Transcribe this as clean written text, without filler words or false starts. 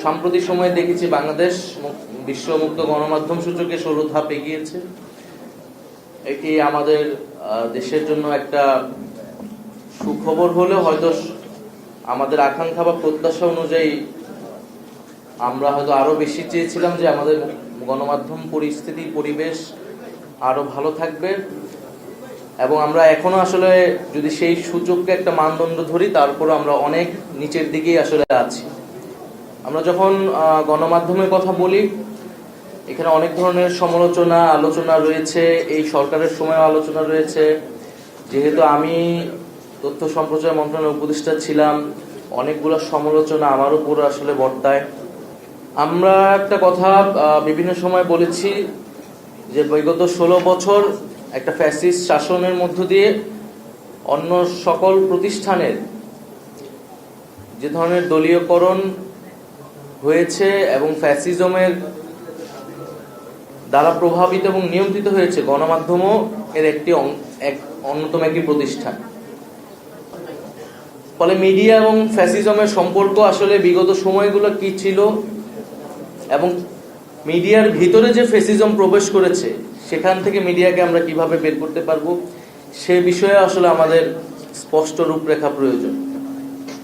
সাম্প্রতিক সময়ে দেখেছি বাংলাদেশ বিশ্ব মুক্ত গণমাধ্যম সূচকে 16 ধাপ এগিয়েছে। এটি আমাদের দেশের জন্য একটা সুখবর হলেও হয়তো আমাদের আকাঙ্ক্ষা বা প্রত্যাশা অনুযায়ী আমরা হয়তো আরো বেশি চেয়েছিলাম যে আমাদের গণমাধ্যম পরিবেশ আরো ভালো থাকবে, এবং আমরা এখনো আসলে যদি সেই সূচককে একটা মানদণ্ড ধরি তারপরে আমরা অনেক নিচের দিকেই আসলে আছি। আমরা যখন গণমাধ্যমের কথা বলি, এখানে অনেক ধরনের সমালোচনা আলোচনা রয়েছে, এই সরকারের সময় আলোচনা রয়েছে। যেহেতু আমি তথ্য সম্প্রচার মন্ত্রণালয়ের উপদেষ্টা ছিলাম, অনেকগুলো সমালোচনা আমার উপর আসলে বর্তায়। আমরা একটা কথা বিভিন্ন সময় বলেছি যে বিগত 16 বছর একটা ফ্যাসিস্ট শাসনের মধ্য দিয়ে অন্য সকল প্রতিষ্ঠানের যে ধরনের দলীয়করণ হয়েছে এবং ফ্যাসিজমের দ্বারা প্রভাবিত এবং নিয়ন্ত্রিত হয়েছে, গণমাধ্যমও এর অন্যতম একটি প্রতিষ্ঠান। ফলে মিডিয়া এবং ফ্যাসিজমের সম্পর্ক আসলে বিগত সময়গুলো কি ছিল এবং মিডিয়ার ভিতরে যে ফ্যাসিজম প্রবেশ করেছে সেখান থেকে মিডিয়াকে আমরা কিভাবে বের করতে পারবো, সে বিষয়ে আসলে আমাদের স্পষ্ট রূপরেখা প্রয়োজন।